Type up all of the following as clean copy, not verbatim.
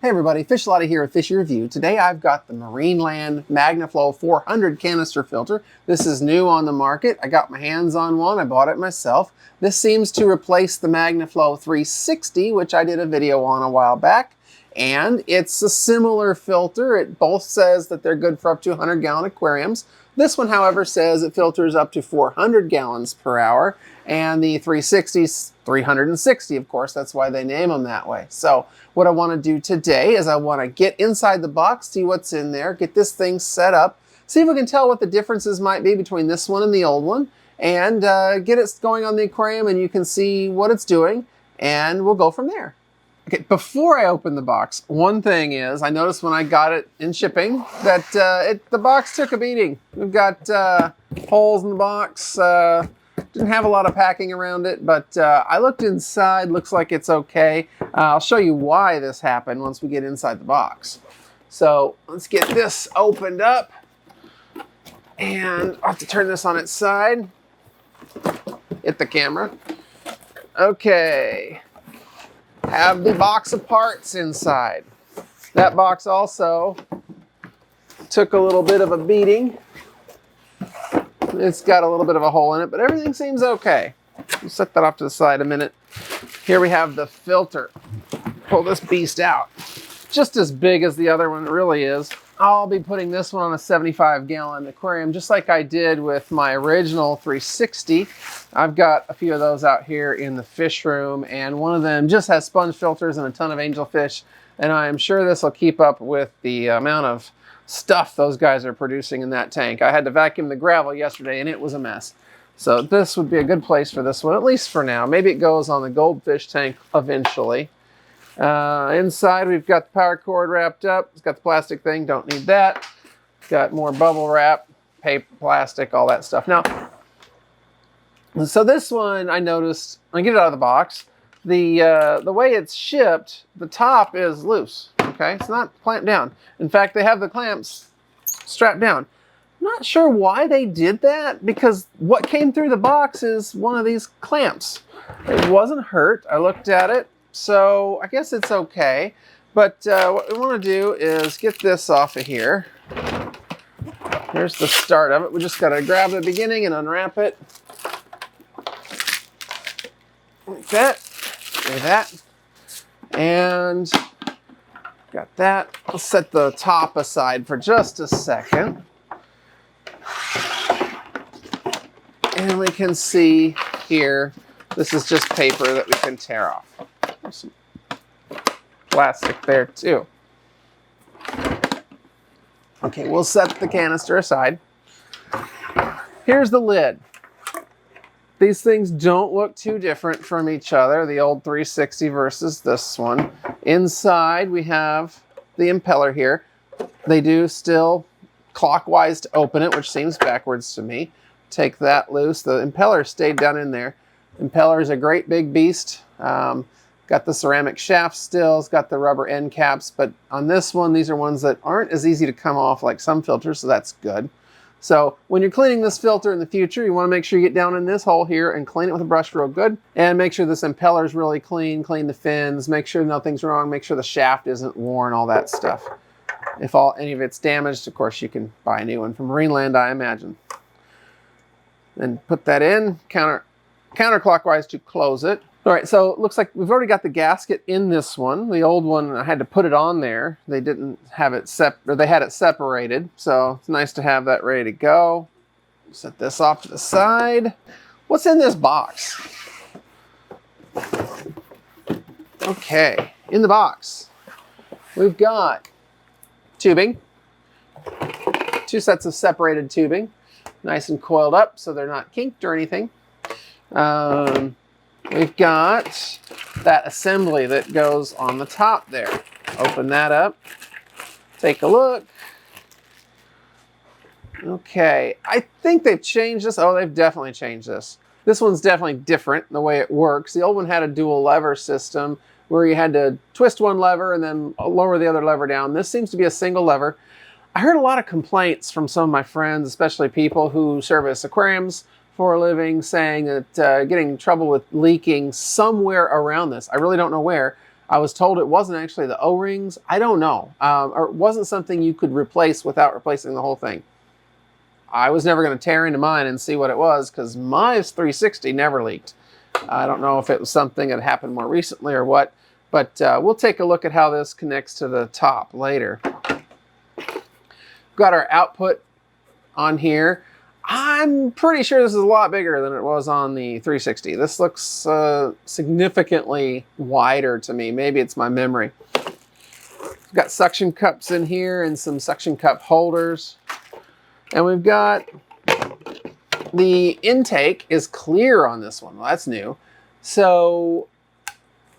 Hey everybody, Fish Lotta here with Fishy Review. Today I've got the Marineland Magniflow 400 canister filter. This is new on the market. I got my hands on one. I bought it myself. This seems to replace the Magniflow 360, which I did a video on a while back. And it's a similar filter. It both says that they're good for up to 100-gallon aquariums. This one, however, says it filters up to 400 gallons per hour, and the 360's 360, of course. That's why they name them that way. So what I want to do today is I want to get inside the box, see what's in there, get this thing set up, see if we can tell what the differences might be between this one and the old one, and get it going on the aquarium, and you can see what it's doing, and we'll go from there. Okay, before I open the box, one thing is, I noticed when I got it in shipping that the box took a beating. We've got holes in the box, didn't have a lot of packing around it, but I looked inside, looks like it's okay. I'll show you why this happened once we get inside the box. So let's get this opened up, and I'll have to turn this on its side. Hit the camera. Okay. Have the box of parts inside. That box also took a little bit of a beating. It's got a little bit of a hole in it, but everything seems okay. We'll set that off to the side a minute. Here we have the filter. Pull this beast out. Just as big as the other one, it really is. I'll be putting this one on a 75-gallon aquarium, just like I did with my original 360. I've got a few of those out here in the fish room, and one of them just has sponge filters and a ton of angelfish, and I am sure this will keep up with the amount of stuff those guys are producing in that tank. I had to vacuum the gravel yesterday, and it was a mess. So this would be a good place for this one, at least for now. Maybe it goes on the goldfish tank eventually. Inside we've got the power cord wrapped up. It's got the plastic thing, don't need that. Got more bubble wrap, paper, plastic, all that stuff. Now, so this one I noticed, I get it out of the box, the way it's shipped, the top is loose, okay? It's not clamped down. In fact, they have the clamps strapped down. Not sure why they did that, because what came through the box is one of these clamps. It wasn't hurt. I looked at it. So I guess it's okay, but what we want to do is get this off of here. Here's the start of it. We just got to grab the beginning and unwrap it. Like that. Like that. And got that. I'll set the top aside for just a second. And we can see here, this is just paper that we can tear off. There's some plastic there too. Okay, we'll set the canister aside. Here's the lid. These things don't look too different from each other, the old 360 versus this one. Inside we have the impeller here. They do still clockwise to open it, which seems backwards to me. Take that loose. The impeller stayed down in there. Impeller is a great big beast. Got the ceramic shaft still, it's got the rubber end caps, but on this one, these are ones that aren't as easy to come off like some filters, so that's good. So when you're cleaning this filter in the future, you want to make sure you get down in this hole here and clean it with a brush real good, and make sure this impeller is really clean, clean the fins, make sure nothing's wrong, make sure the shaft isn't worn, all that stuff. If any of it's damaged, of course, you can buy a new one from Marineland, I imagine. Then put that in, counterclockwise to close it. All right, so it looks like we've already got the gasket in this one. The old one, I had to put it on there. They didn't have it they had it separated, so it's nice to have that ready to go. Set this off to the side. What's in this box? Okay, in the box, we've got tubing, 2 sets of separated tubing, nice and coiled up so they're not kinked or anything. We've got that assembly that goes on the top there. Open that up, take a look. Okay, I think they've changed this. Oh, they've definitely changed this. This one's definitely different in the way it works. The old one had a dual lever system where you had to twist one lever and then lower the other lever down. This seems to be a single lever. I heard a lot of complaints from some of my friends, especially people who service aquariums for a living, saying that getting in trouble with leaking somewhere around this. I really don't know where. I was told it wasn't actually the O-rings. I don't know. Or it wasn't something you could replace without replacing the whole thing. I was never going to tear into mine and see what it was because my 360 never leaked. I don't know if it was something that happened more recently or what, but we'll take a look at how this connects to the top later. We've got our output on here. I'm pretty sure this is a lot bigger than it was on the 360. This looks significantly wider to me. Maybe it's my memory. We've got suction cups in here and some suction cup holders. And we've got the intake is clear on this one. Well, that's new. So,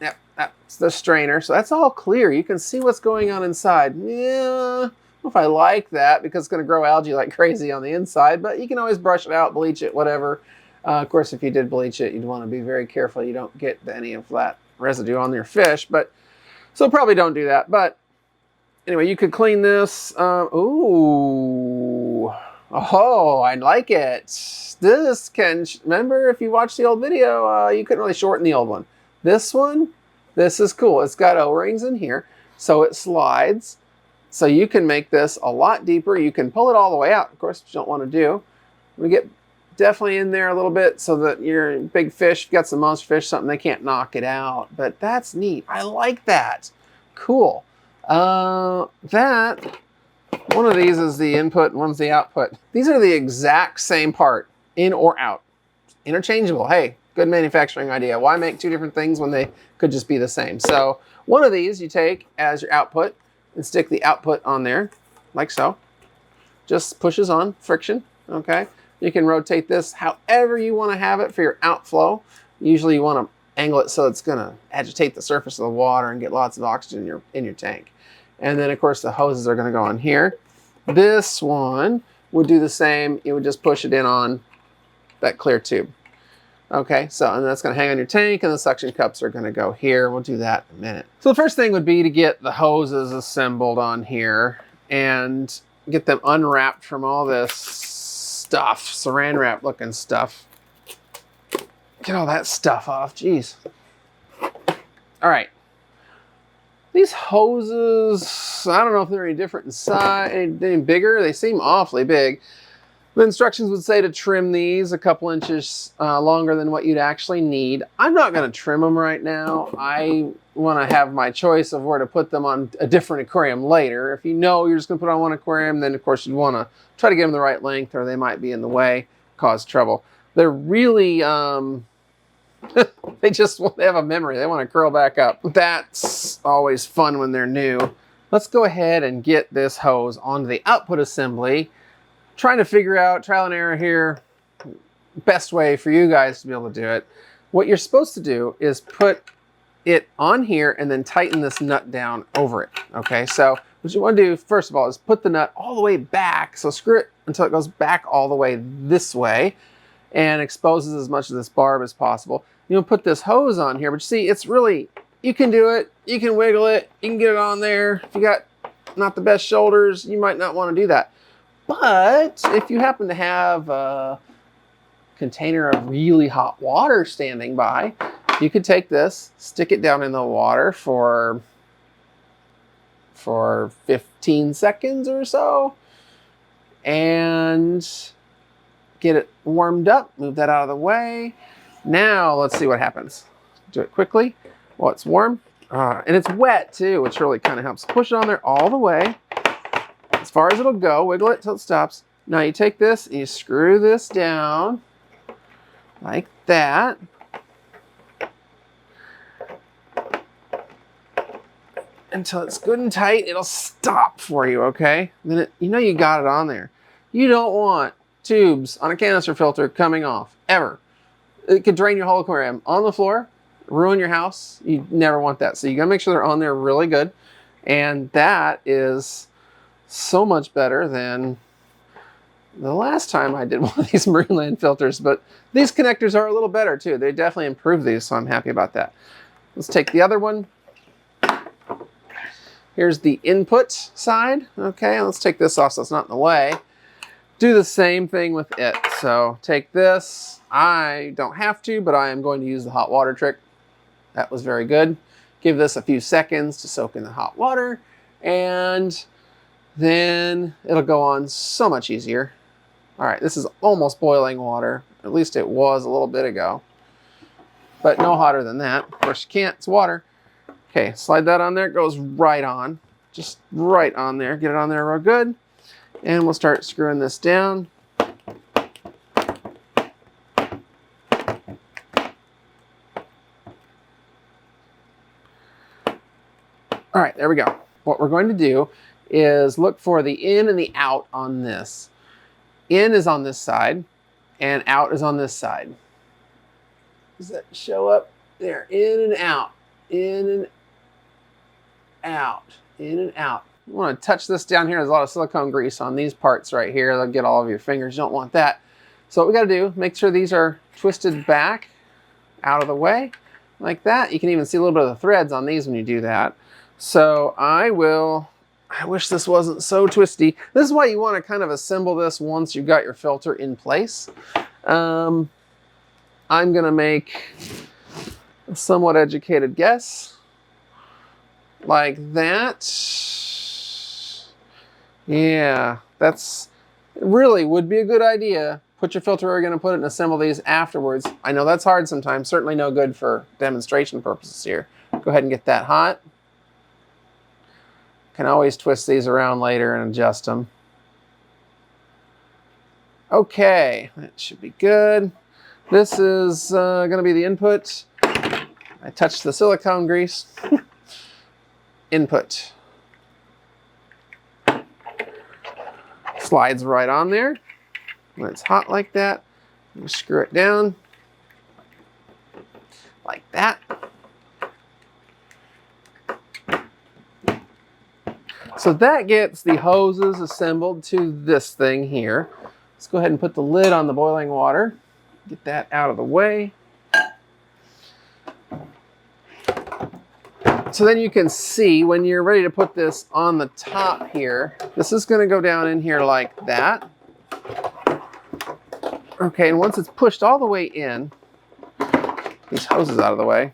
yep, that's the strainer. So that's all clear. You can see what's going on inside. Yeah. I don't know if I like that because it's going to grow algae like crazy on the inside, but you can always brush it out, bleach it, whatever. Of course, if you did bleach it, you'd want to be very careful you don't get any of that residue on your fish, but so probably don't do that. But anyway, you could clean this. Ooh, oh, I like it. This can, remember if you watched the old video, you couldn't really shorten the old one. This one, this is cool. It's got O-rings in here, so it slides. So you can make this a lot deeper. You can pull it all the way out, of course, which you don't want to do. We get definitely in there a little bit so that your big fish, you've got some monster fish, something, they can't knock it out. But that's neat. I like that. Cool. One of these is the input and one's the output. These are the exact same part, in or out. Interchangeable. Hey, good manufacturing idea. Why make two different things when they could just be the same? So one of these you take as your output and stick the output on there, like so. Just pushes on, friction, okay? You can rotate this however you want to have it for your outflow. Usually you want to angle it so it's going to agitate the surface of the water and get lots of oxygen in your tank. And then, of course, the hoses are going to go on here. This one would do the same. You would just push it in on that clear tube. Okay, so and that's going to hang on your tank, and the suction cups are going to go here. We'll do that in a minute. So the first thing would be to get the hoses assembled on here and get them unwrapped from all this stuff, saran wrap looking stuff. Get all that stuff off, jeez. All right. These hoses, I don't know if they're any different in size, any bigger. They seem awfully big. The instructions would say to trim these a couple inches longer than what you'd actually need. I'm not going to trim them right now. I want to have my choice of where to put them on a different aquarium later. If you know you're just going to put on one aquarium, then of course you'd want to try to get them the right length or they might be in the way, cause trouble. They're really, they have a memory. They want to curl back up. That's always fun when they're new. Let's go ahead and get this hose onto the output assembly. Trying to figure out, trial and error here, best way for you guys to be able to do it. What you're supposed to do is put it on here and then tighten this nut down over it. Okay, so what you want to do first of all is put the nut all the way back. So screw it until it goes back all the way this way and exposes as much of this barb as possible. You'll put this hose on here, but you see, it's really, you can do it, you can wiggle it, you can get it on there. If you got not the best shoulders, you might not want to do that. But if you happen to have a container of really hot water standing by, you could take this, stick it down in the water for 15 seconds or so, and get it warmed up, move that out of the way. Now let's see what happens. Do it quickly while it's warm. And it's wet too, which really kind of helps. Push it on there all the way. As far as it'll go, wiggle it till it stops. Now you take this and you screw this down like that. Until it's good and tight, it'll stop for you, okay? Then you know you got it on there. You don't want tubes on a canister filter coming off, ever. It could drain your whole aquarium on the floor, ruin your house. You never want that. So you gotta make sure they're on there really good. And that is so much better than the last time I did one of these Marineland filters, but these connectors are a little better too. They definitely improved these, so I'm happy about that. Let's take the other one. Here's the input side. Okay, let's take this off so it's not in the way. Do the same thing with it. So take this. I don't have to, but I am going to use the hot water trick. That was very good. Give this a few seconds to soak in the hot water, and then it'll go on so much easier. All right, this is almost boiling water. At least it was a little bit ago, but no hotter than that. Of course you can't, it's water. Okay, slide that on there, it goes right on. Just right on there, get it on there real good. And we'll start screwing this down. All right, there we go. What we're going to do is look for the in and the out on this. In is on this side, and out is on this side. Does that show up? There, in and out, in and out, in and out. You want to touch this down here. There's a lot of silicone grease on these parts right here. They'll get all over your fingers. You don't want that. So what we got to do, make sure these are twisted back, out of the way, like that. You can even see a little bit of the threads on these when you do that. So I wish this wasn't so twisty. This is why you want to kind of assemble this once you've got your filter in place. I'm going to make a somewhat educated guess. Like that. Yeah, that's really would be a good idea. Put your filter where you're going to put it and assemble these afterwards. I know that's hard sometimes. Certainly no good for demonstration purposes here. Go ahead and get that hot. Can always twist these around later and adjust them. Okay, that should be good. This is going to be the input. I touched the silicone grease. Input. Slides right on there. When it's hot like that, you screw it down like that. So that gets the hoses assembled to this thing here. Let's go ahead and put the lid on the boiling water. Get that out of the way. So then you can see when you're ready to put this on the top here, this is going to go down in here like that. Okay, and once it's pushed all the way in, these hoses out of the way.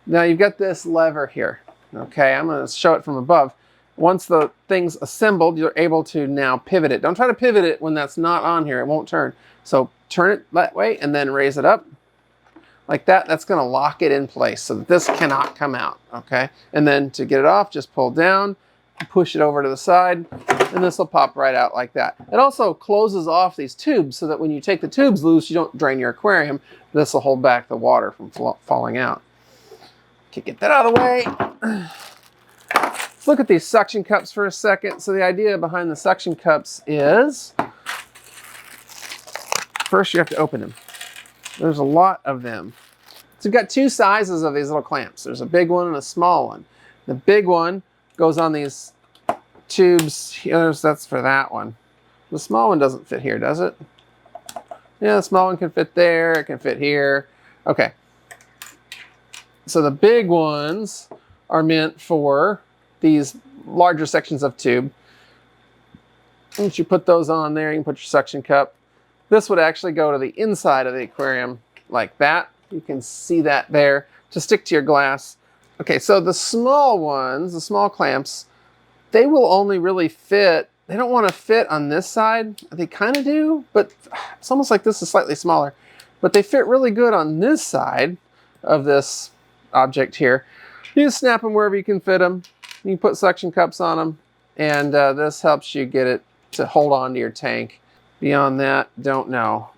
Now you've got this lever here. Okay, I'm going to show it from above. Once the thing's assembled, you're able to now pivot it. Don't try to pivot it when that's not on here. It won't turn. So turn it that way and then raise it up. Like that, that's going to lock it in place so that this cannot come out, okay? And then to get it off, just pull down, push it over to the side, and this will pop right out like that. It also closes off these tubes so that when you take the tubes loose, you don't drain your aquarium. This will hold back the water from falling out. Okay, get that out of the way. Let's look at these suction cups for a second. So the idea behind the suction cups is, first you have to open them. There's a lot of them. So you've got two sizes of these little clamps. There's a big one and a small one. The big one goes on these tubes. That's for that one. The small one doesn't fit here, does it? Yeah, the small one can fit there. It can fit here. Okay. So the big ones are meant for these larger sections of tube. Once you put those on there, you can put your suction cup. This would actually go to the inside of the aquarium like that. You can see that there to stick to your glass. Okay, so the small ones, the small clamps, they will only really fit, they don't want to fit on this side. They kind of do, but it's almost like this is slightly smaller. But they fit really good on this side of this object here. You just snap them wherever you can fit them. You can put suction cups on them, and this helps you get it to hold on to your tank. Beyond that, don't know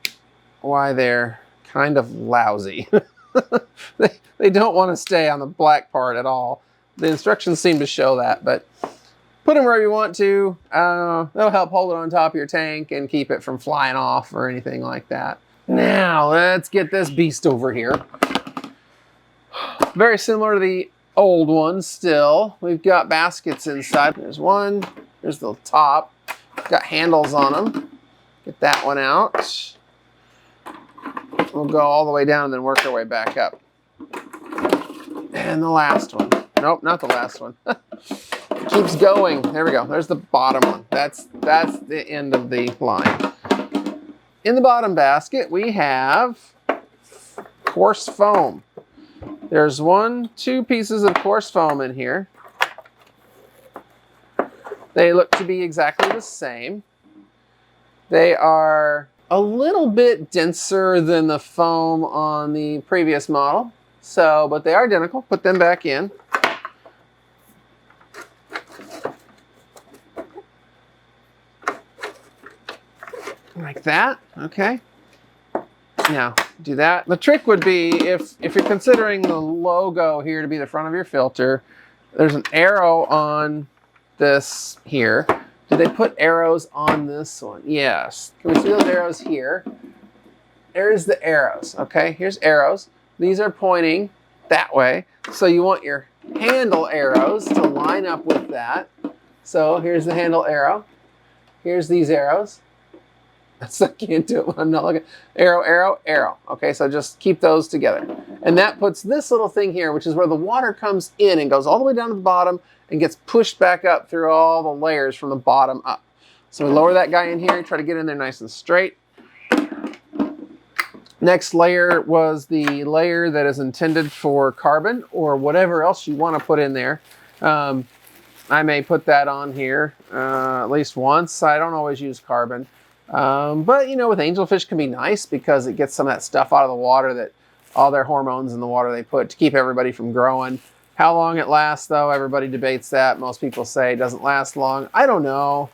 why they're kind of lousy. they don't want to stay on the black part at all. The instructions seem to show that, but put them wherever you want to. That'll help hold it on top of your tank and keep it from flying off or anything like that. Now, let's get this beast over here. Very similar to the old one still. We've got baskets inside. There's one. There's the top. Got handles on them. Get that one out. We'll go all the way down and then work our way back up. And the last one. Nope, not the last one. It keeps going. There we go. There's the bottom one. That's the end of the line. In the bottom basket, we have coarse foam. There's 2 pieces of coarse foam in here. They look to be exactly the same. They are a little bit denser than the foam on the previous model. So, but they are identical. Put them back in. Like that, okay. Now, do that. The trick would be, if you're considering the logo here to be the front of your filter, there's an arrow on this here. Do they put arrows on this one? Yes. Can we see those arrows here? There's the arrows, okay? Here's arrows. These are pointing that way. So you want your handle arrows to line up with that. So here's the handle arrow. Here's these arrows. I can't do it when I'm not looking. Arrow, arrow, arrow. Okay, so just keep those together. And that puts this little thing here, which is where the water comes in and goes all the way down to the bottom and gets pushed back up through all the layers from the bottom up. So we lower that guy in here, try to get in there nice and straight. Next layer was the layer that is intended for carbon or whatever else you want to put in there. I may put that on here at least once. I don't always use carbon. But you know, with angelfish can be nice because it gets some of that stuff out of the water, that all their hormones in the water they put to keep everybody from growing. How long it lasts though, everybody debates that. Most people say it doesn't last long. I don't know.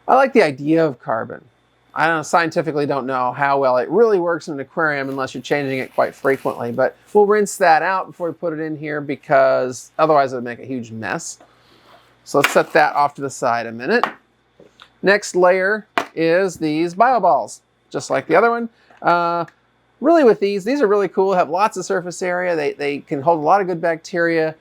I like the idea of carbon. I don't scientifically don't know how well it really works in an aquarium unless you're changing it quite frequently, but we'll rinse that out before we put it in here because otherwise it would make a huge mess. So let's set that off to the side a minute. Next layer is these bio balls, just like the other one. Really with these are really cool, have lots of surface area. They can hold a lot of good bacteria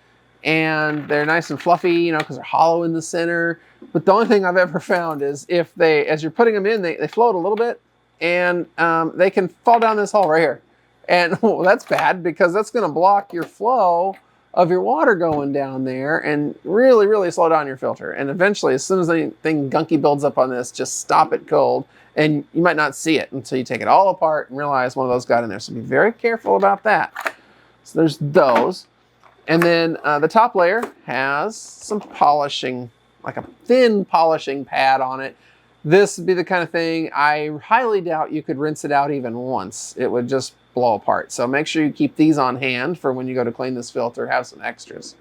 and they're nice and fluffy, you know, because they're hollow in the center. But the only thing I've ever found is if they, as you're putting them in, they float a little bit and they can fall down this hole right here. And well, that's bad because that's going to block your flow of your water going down there and really, really slow down your filter. And eventually, as soon as anything gunky builds up on this, just stop it cold. And you might not see it until you take it all apart and realize one of those got in there. So be very careful about that. So there's those. And then the top layer has some polishing, like a thin polishing pad on it. This would be the kind of thing I highly doubt you could rinse it out even once. It would just blow apart. So make sure you keep these on hand for when you go to clean this filter, have some extras.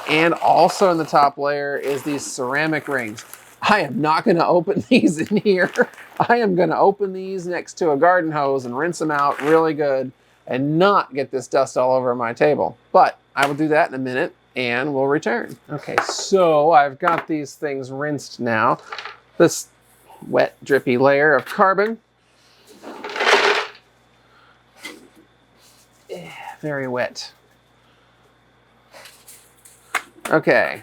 And also in the top layer is these ceramic rings. I am not going to open these in here. I am going to open these next to a garden hose and rinse them out really good and not get this dust all over my table. But I will do that in a minute and we'll return. Okay, so I've got these things rinsed now. This wet, drippy layer of carbon. Very wet. Okay,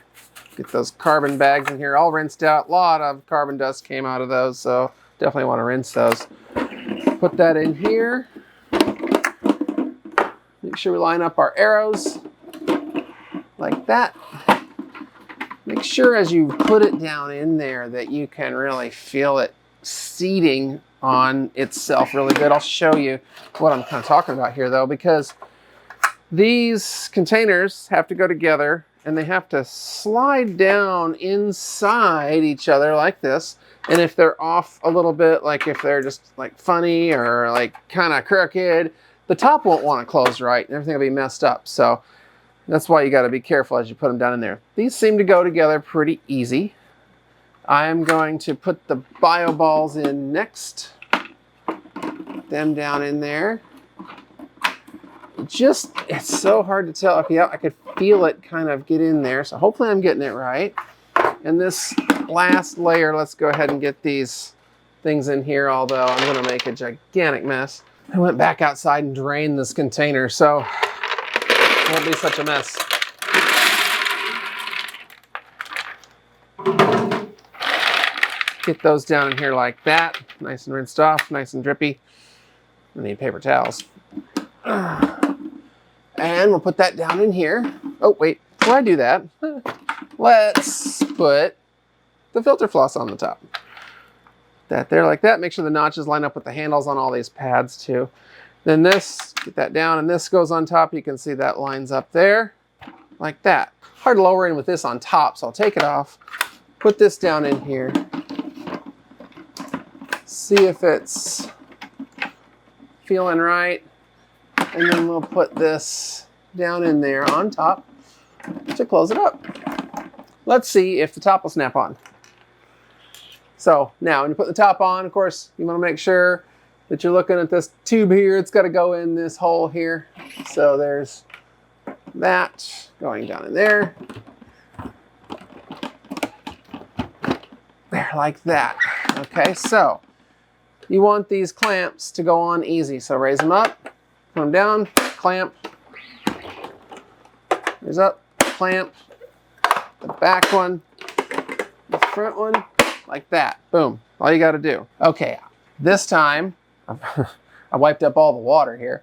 get those carbon bags in here all rinsed out. A lot of carbon dust came out of those, so definitely want to rinse those. Put that in here. Make sure we line up our arrows like that. Make sure as you put it down in there that you can really feel it seating on itself really good. I'll show you what I'm kind of talking about here though, because these containers have to go together and they have to slide down inside each other like this. And if they're off a little bit, like if they're just like funny or like kind of crooked, the top won't want to close right and everything will be messed up. So that's why you got to be careful as you put them down in there. These seem to go together pretty easy. I'm going to put the bio balls in next. Put them down in there. It's so hard to tell. Okay, yeah, I could feel it kind of get in there. So hopefully I'm getting it right. And this last layer, let's go ahead and get these things in here, although I'm going to make a gigantic mess. I went back outside and drained this container, so it won't be such a mess. Get those down in here like that. Nice and rinsed off, nice and drippy. I need paper towels. And we'll put that down in here. Oh, wait, before I do that, let's put the filter floss on the top. That there like that. Make sure the notches line up with the handles on all these pads too. Then this, get that down, and this goes on top. You can see that lines up there, like that. Hard to lower in with this on top, so I'll take it off, put this down in here, see if it's feeling right, and then we'll put this down in there on top to close it up. Let's see if the top will snap on. So now when you put the top on, of course, you want to make sure that you're looking at this tube here. It's got to go in this hole here. So there's that going down in there. There, like that. Okay, so you want these clamps to go on easy. So raise them up, put them down, clamp. Raise up, clamp. The back one, the front one, like that. Boom. All you got to do. Okay, this time, I wiped up all the water here.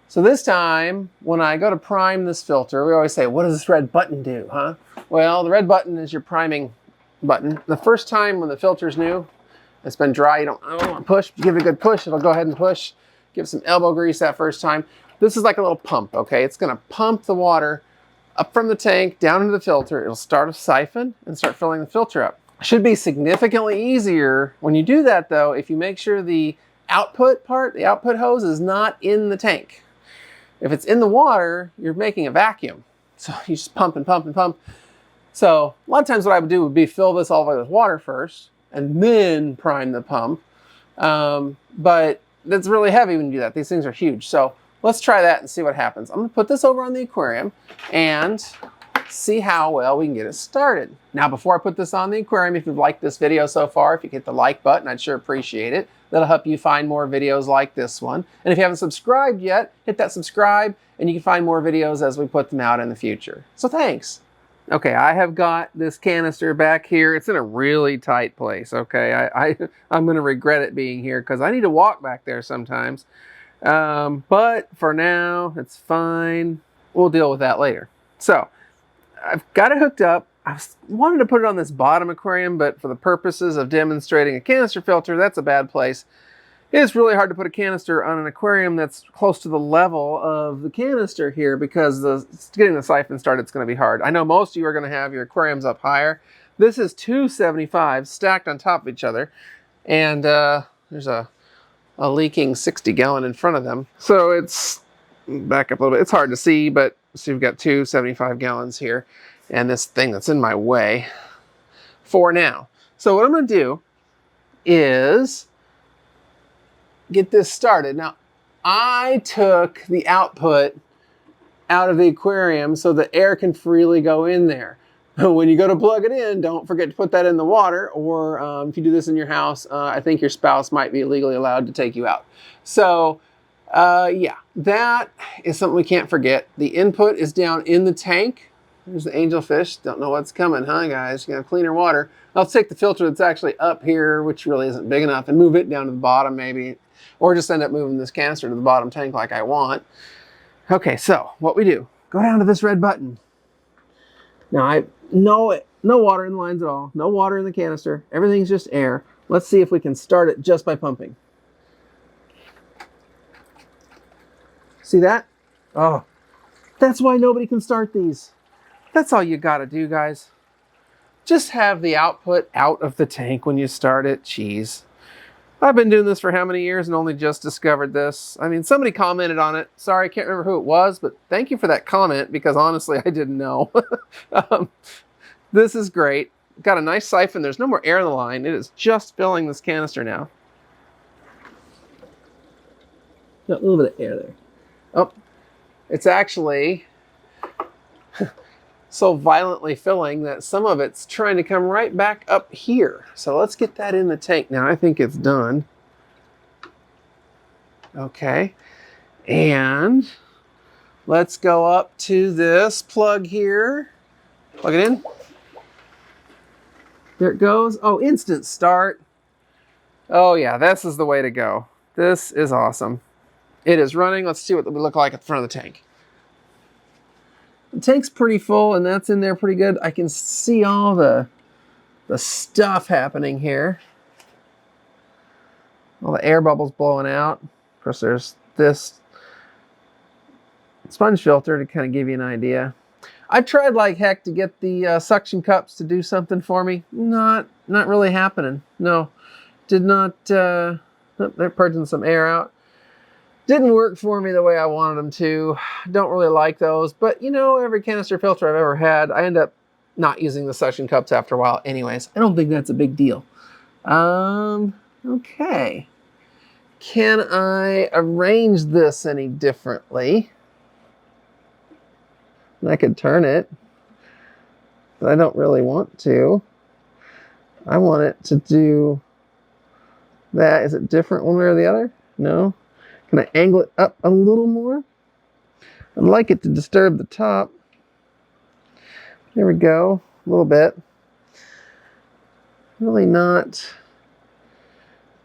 So this time, when I go to prime this filter, we always say, what does this red button do, huh? Well, the red button is your priming button. The first time when the filter's new, it's been dry, you don't want to push, give it a good push, it'll go ahead and push. Give it some elbow grease that first time. This is like a little pump, okay? It's gonna pump the water up from the tank, down into the filter. It'll start a siphon and start filling the filter up. Should be significantly easier when you do that though, if you make sure the output part, the output hose is not in the tank. If it's in the water, you're making a vacuum. So you just pump and pump and pump. So a lot of times what I would do would be fill this all the way with water first and then prime the pump. But that's really heavy when you do that. These things are huge. So let's try that and see what happens. I'm gonna put this over on the aquarium and see how well we can get it started. Now, before I put this on the aquarium, if you've liked this video so far, if you hit the like button, I'd sure appreciate it. That'll help you find more videos like this one. And if you haven't subscribed yet, hit that subscribe and you can find more videos as we put them out in the future. So thanks. Okay, I have got this canister back here. It's in a really tight place, okay? I'm gonna regret it being here because I need to walk back there sometimes. But for now, it's fine. We'll deal with that later. So, I've got it hooked up. I wanted to put it on this bottom aquarium, but for the purposes of demonstrating a canister filter, that's a bad place. It is really hard to put a canister on an aquarium that's close to the level of the canister here because getting the siphon started is going to be hard. I know most of you are going to have your aquariums up higher. This is two 75s stacked on top of each other, and there's a leaking 60-gallon in front of them. So it's, back up a little bit, it's hard to see, but so you've got two 75 gallons here and this thing that's in my way for now. So what I'm going to do is get this started. Now, I took the output out of the aquarium so the air can freely go in there. When you go to plug it in, don't forget to put that in the water, or if you do this in your house, I think your spouse might be legally allowed to take you out. So yeah, that is something we can't forget. The input is down in the tank. There's the angelfish. Don't know what's coming, huh, guys? You got cleaner water. I'll take the filter that's actually up here, which really isn't big enough, and move it down to the bottom maybe, or just end up moving this canister to the bottom tank like I want. Okay, so what we do, go down to this red button. Now, no water in the lines at all. No water in the canister. Everything's just air. Let's see if we can start it just by pumping. See that? Oh, that's why nobody can start these. That's all you gotta do, guys. Just have the output out of the tank when you start it. Jeez. I've been doing this for how many years and only just discovered this. I mean, somebody commented on it. Sorry, I can't remember who it was, but thank you for that comment because honestly, I didn't know. This is great. Got a nice siphon. There's no more air in the line. It is just filling this canister now. Got a little bit of air there. Oh, it's actually so violently filling that some of it's trying to come right back up here. So let's get that in the tank. Now I think it's done. Okay. And let's go up to this plug here. Plug it in. There it goes. Oh, instant start. Oh yeah, this is the way to go. This is awesome. It is running. Let's see what it would look like at the front of the tank. The tank's pretty full and that's in there pretty good. I can see all the stuff happening here. All the air bubbles blowing out. Of course, there's this sponge filter to kind of give you an idea. I tried like heck to get the suction cups to do something for me. Not really happening. No, did not. They're purging some air out. Didn't work for me the way I wanted them to. Don't really like those, but you know, every canister filter I've ever had, I end up not using the suction cups after a while anyways. I don't think that's a big deal. Okay. Can I arrange this any differently? I could turn it, but I don't really want to. I want it to do that. Is it different one way or the other? No. Can I angle it up a little more? I'd like it to disturb the top. There we go, a little bit. Really not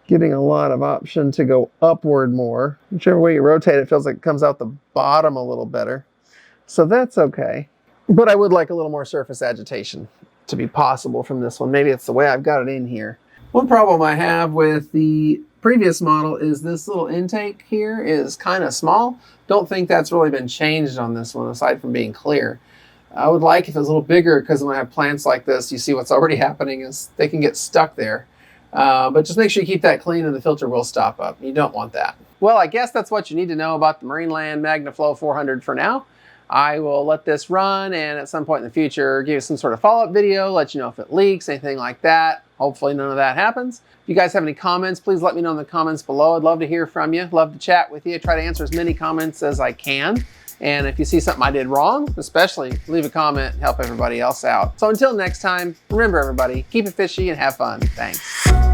getting a lot of option to go upward more. Whichever way you rotate it, it feels like it comes out the bottom a little better. So that's okay. But I would like a little more surface agitation to be possible from this one. Maybe it's the way I've got it in here. One problem I have with the previous model is this little intake here is kind of small. Don't think that's really been changed on this one aside from being clear. I would like if it was a little bigger, because when I have plants like this, you see what's already happening is they can get stuck there. But just make sure you keep that clean and the filter will stop up. You don't want that. Well, I guess that's what you need to know about the Marineland Magniflow 400 for now. I will let this run and at some point in the future give you some sort of follow-up video, let you know if it leaks, anything like that. Hopefully none of that happens. If you guys have any comments, please let me know in the comments below. I'd love to hear from you. Love to chat with you. Try to answer as many comments as I can. And if you see something I did wrong, especially leave a comment, help everybody else out. So until next time, remember everybody, keep it fishy and have fun. Thanks.